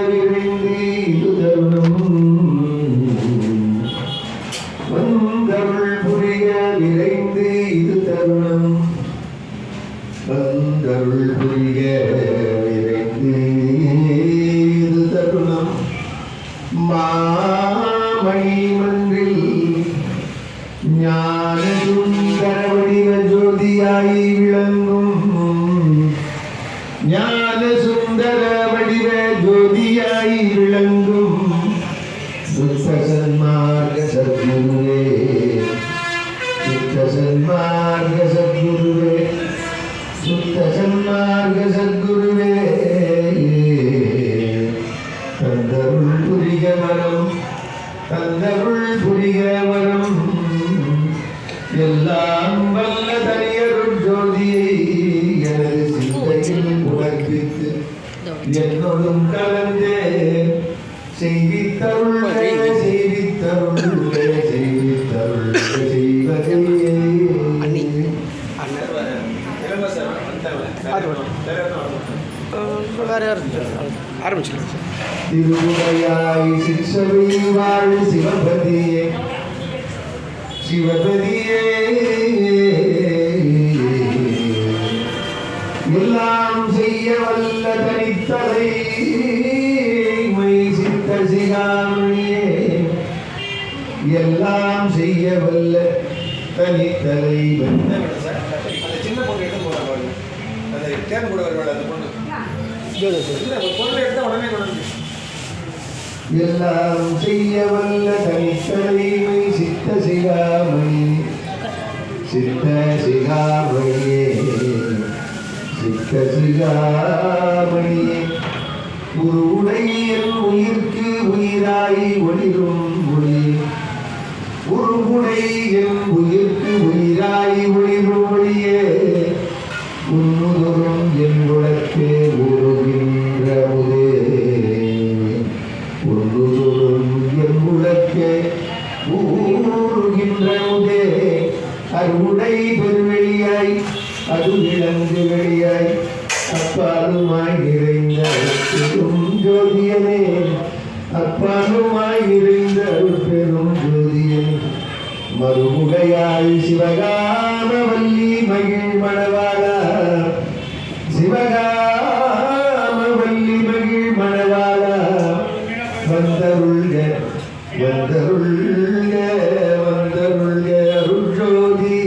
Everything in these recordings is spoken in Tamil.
விரைந்து இது தருணம் வந்தருள் புரிய விரைந்து இது தருணம் வந்தருள் புரிய விரைந்து இது தருணம் மாமணி மன்றில் ஞான சுந்தர வடிவ ஜோதியாய் விளங்கும் ஞான சுந்தர வடிவ ஜோதியாய் விளங்கும் சுத்த சன்மார்க்க சத்குருவே சுத்த சன்மார்க்க சத்குருவே சுத்த சன்மார்க்க சத்குருவே தந்தருள் புரிய வரம் தந்தருள் புரிய வரம் எல்லாம் வல்ல தனியருள் ஜோதியை எனது சிந்தையில் உணர்வித்து என்னோடும் கலந்தே செய்வித்தருளே செய்வித்தருளே செய்வித்தருளே செய்வதையே திருவுடையாய் சிற்சபை வாழ் சிவபதியே சிவபதியே எல்லாம் செய்ய வல்ல தனித்தலை சித்த சிகாமணியே எல்லாம் செய்ய வல்ல தனித்தலை சின்ன பொண்ணு எடுத்து போறாங்க அந்த தேன் கூட வருவாள் அந்த பொண்ணு பொண்ணு எடுத்தா உடனே கொண்டு எல்லாம் செய்ய வல்ல தனித்தலைமை சித்த சிகாமணி சித்த சிகாமணியே சித்த சிகாமணியே உருவுடைய உயிர்க்கு உயிராய் ஒளிரும் ஒளி உருவுடைய உயிர்க்கு உயிராய் ஒளிரும் ஒளியே உன்முதரும் என் உலகே உருகின்ற முதே உன்முதரும் என் உலகே ஊருகின்ற முதே அருடை பெருவெளியாய் அது விளங்கு வெளியாய் அப்பாலுமாய் நிறைந்த பெரும் ஜோதியனே அப்பாலுமாய் நிறைந்த பெரும் ஜோதியனே மறுமுகையாய் சிவகாமவல்லி மகிழ் மணவாளா சிவகாமவல்லி மகிழ் மணவாளா வந்தருள்க வந்தருள்க வந்தருள்க அருள் ஜோதி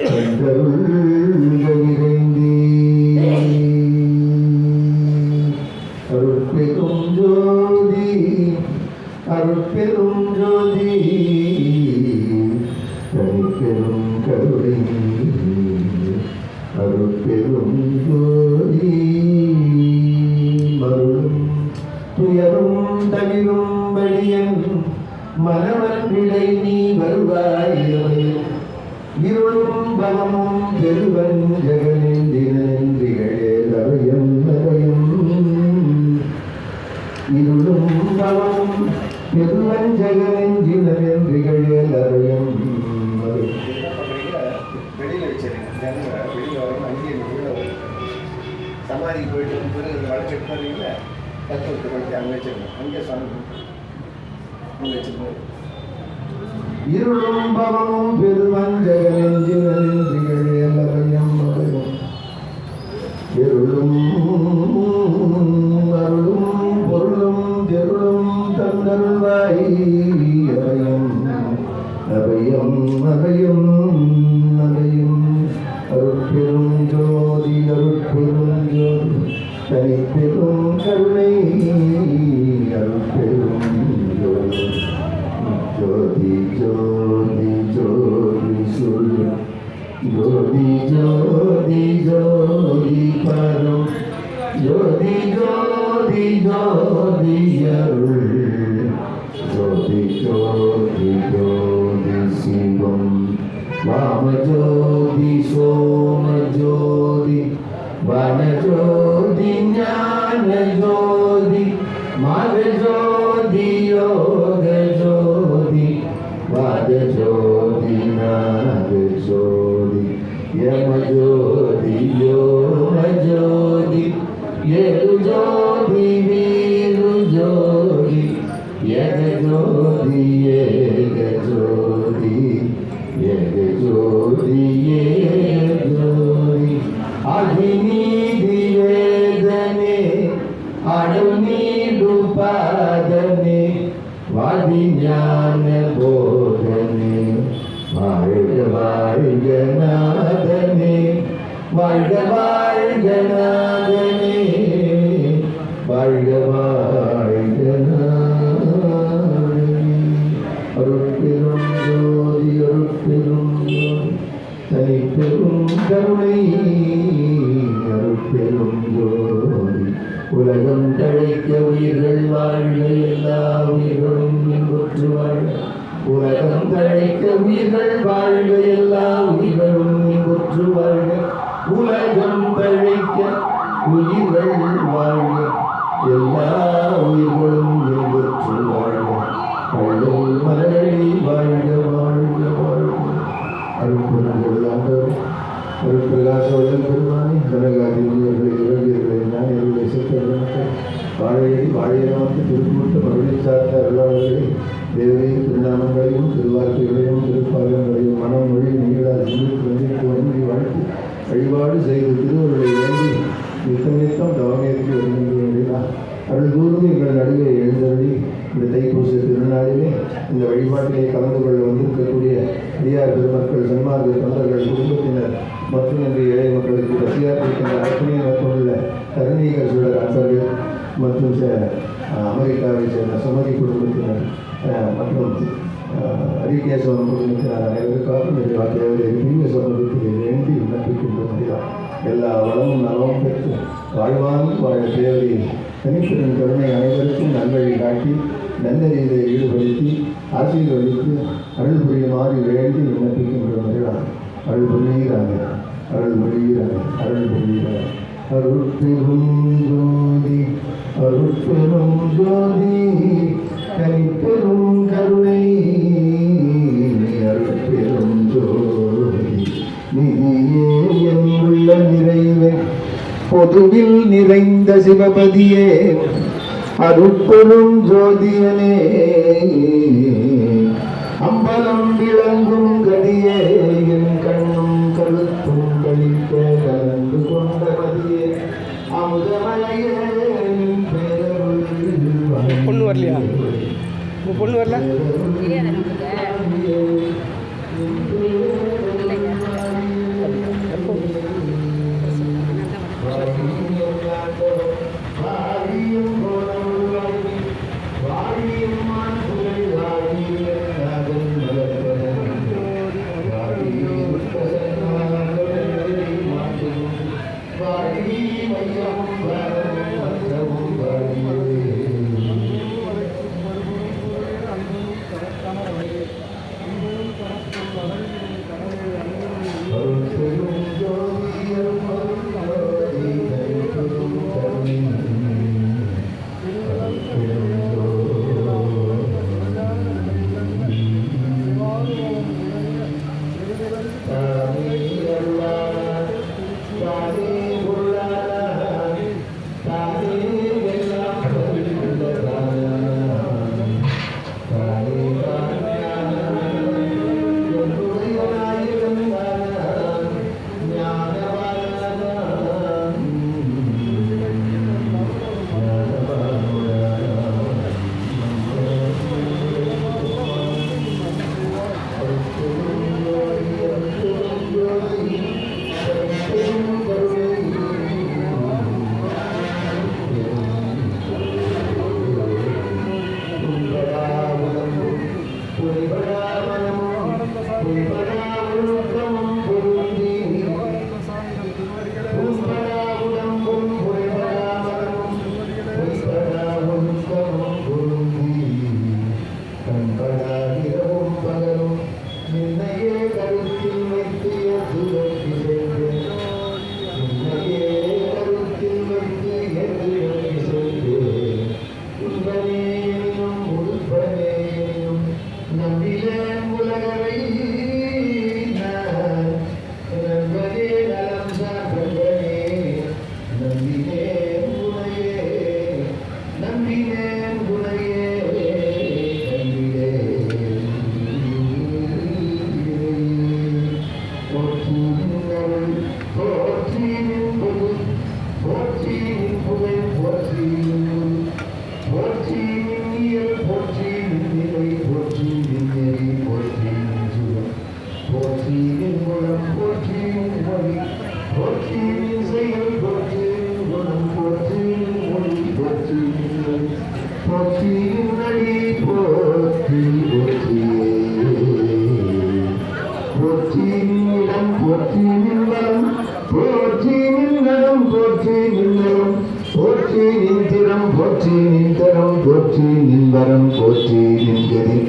வந்தருள்க விரைந்தே அருட்பெரும் ஜோதி அருட்பெரும் ஜோதி தனிப்பெரும் கருணை அருட்பெரும் ஜோதி மருளும் துயரும் தவிரும் வழியன் மனவன் விடை நீ வருவாய் இருளும் பவமும் பெருவன் ஜெகனின் தினந்திகளே லவயம் லவயம் இருளும் பவமும் பெருவன் ஜெகனின் தினந்திகளே லவயம் வெளியில் வச்சிருக்கேன் வெளியில் வரும் அங்கே சமாதிக்கு போயிட்டு வளர்ச்சிட்டு போறீங்கள தத்துவத்தை பற்றி அங்கே வச்சிருக்கோம் அங்கே சாமி அங்கே வச்சிருக்கோம் இருளும் பவமும் பெருவன் ஜெகனெஞ்சிகளே லவயம் மகயம் இருளும் அருளும் பொருளும் தெருளும் தந்தருள்வாய் அபயம் அபயம் அபயம் அபயம் அருட்பெரும் ஜோதி அருட்பெரும் ஜோதி தனிப்பெரும் கருணை அருட்பெரும் ஜோதி ஜோதி ஜோதி ஜோதி சொல்லு ஜோதி ஜோதி ஜோதி பரம் ஜோதி ஜோதி ஜோதி அருள் ஜோதி ஜோதி ஜோதி சிவம் வாம ஜோதி சோம ஜோதி வன ஜோதி ஞான ஜோதி மத ஜோதி யோக ஜோதி வாத ஜோதி நாத ஜோதி யம ஜோதி யோம ஜோதி ஏழு ஜோதி வீரு ஜோதி ஏக ஜோதி ஏக ஜோதி ஏக ஜோதி ஏக ஜோதி அகிநீதி வேதனே அருநீடு பாதனே வாதிஞான போதனே வாழ்க வாழ்க நாதனே வாழ்க வாழ்க நாதனே வாழ்க வாழ்க நாதனே அருட்பெரும் ஜோதி அருட்பெரும் ஜோதி தனிப்பெரும் கருணை அருட்பெரும் ஜோதி உலகம் தழைக்க உயிர்கள் வாழ்க எல்லா உயிர்களும் இன்புற்று வாழ்க உலகம் தழைக்க உயிர்கள் வாழ்க எல்லா உயிர்களும் இன்புற்று வாழ்க உலகம் தழைக்க உயிர்கள் வாழ்க எல்லா உயிர்களும் இன்புற்று வாழ்க வள்ளல் மலரடி வாழ்க வாழ்க வாழ்க அருட்பெருஞ்சோதி அருட்பிரகாசவள்ளல் பெருமானி கனகாதி முனிவர்களை இறங்கியர்களை ஞானியர்களை சித்தர்கள் வாழையடி வாழையமாக்கு திருக்கூட்ட மறுபடியும் சார்ந்த அருளாளர்களை தேவையின் திருநாமங்களையும் திருவார்த்தைகளையும் திருப்பாதங்களையும் மனம் மொழி நீங்களால் சிந்தித்து வந்தித்து வணங்கி வாழ்த்து வழிபாடு செய்து திருவருளை வேண்டி நித்தம் தவமேற்று வருகின்றன அருள் கூர்ந்து எங்கள் நடுவே எழுந்தருளி இந்த தைப்பூச திருநாளிலே இந்த வழிபாட்டிலே கலந்து கொள்ள வந்திருக்கக்கூடிய அடியார் பெருமக்கள் சன்மார்க்க தொண்டர்கள் குடும்பத்தினர் மற்றும் இன்றைய ஏழை மக்களுக்கு பசியாக இருக்கின்ற அர்ப்பணிய நோக்கமுள்ள கருணீகர் சுடர் அன்பர்கள் மற்றும் அமெரிக்காவை சேர்ந்த சுமதி குடும்பத்தினர் மற்றும் அரிகேசவன் குடும்பத்தினர் அனைவருக்காக தீவிர சமூகத்திலே வேண்டி விண்ணப்பிக்கின்ற முடியாது எல்லா வளமும் நலமும் பெற்று வாழ்வாங்க வாழ தேவையை தனிப்பெரும் கருணை அனைவருக்கும் நல்வழி காட்டி நன்னறியிலே ஈடுபடுத்தி ஆசீர்வதித்து அருள் புரியுமாறு வேண்டி விண்ணப்பிக்கின்ற முடியாது அருள் புரிகிறாங்க அருள் புரிகிறாங்க அருள் புரிகிறாங்க அருட்பெரும் ஜோதி அருட்பெரும் ஜோதி தனிப்பெரும் கருணை அருட்பெரும் ஜோதி நிதியே என் உள்ள நிறைவே பொதுவில் நிறைந்த சிவபதியே அருட்பெரும் ஜோதியனே அம்பலம் விளங்கும் கதியே என் கண்ணும் கருத்தும் கழிக்க கலந்து கொண்ட பதியே அமுதமலையே பொண்ணு வரலையா பொண்ணு வரல போற்றி போற்றியே போற்றி நின்னிடம் போற்றி நின்வலம் போற்றி நின்னிடம் போற்றி நின்வலம் போற்றி நின்திறம் போற்றி நின்தரம் போற்றி நின்வரம் போற்றி நின்கதி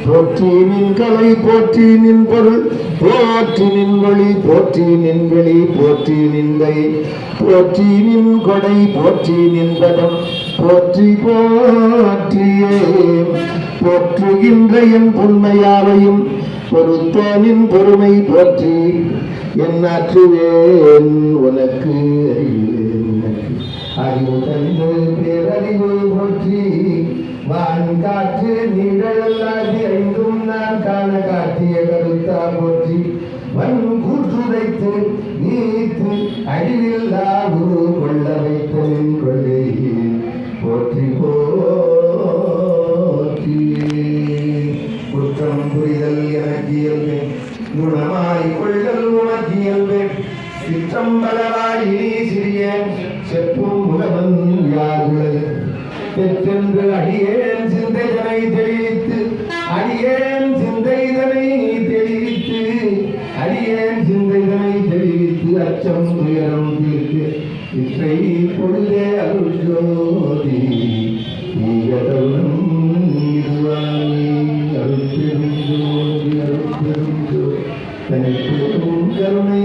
போற்றி நின்கலை போற்றி நின்பொருள் போற்றி நின்வழி போற்றி நின்வெளி போற்றி நின்கை போற்றி நின்கொடை போற்றி நின்பதம் போற்றி போற்றியே போற்றுகின்ற என் புண்மையாவையும் பொறுத்தனின் பொறுமை போற்றி என் ஆற்றுவேன் உனக்கு அறிவு தந்து பேரறிவு போற்றி வான் காற்று நிழலாதி ஐந்தும் நான் காண காட்டிய கருத்தா போற்றி வன் கூற்றுதைத்து நீத்து அழிவில்லா குரு கொள்ள வைத்தலின் கொள்ளை போற்றி போற்றி குற்றம் புரிதல் எனக்கு இயல்பே குணமாய் கொள்ளல் உனக்கு இயல்பே சிற்றம்பலவாய் இனி சிறிய செப்பும் முகவன் யாருளது பெற்றென்று அடியேன் சிந்தைதனை தெளிவித்து அடியேன் சிந்தைதனை தெளிவித்து அடியேன் சிந்தைதனை தெளிவித்து அச்சம் துயரம் தீர்த்து இற்றை பொழுதே அருள் ஜோதி ஈகதவனம் இதுவானி அருட்பெரும் ஜோதி தனிப்பெரும் கருணை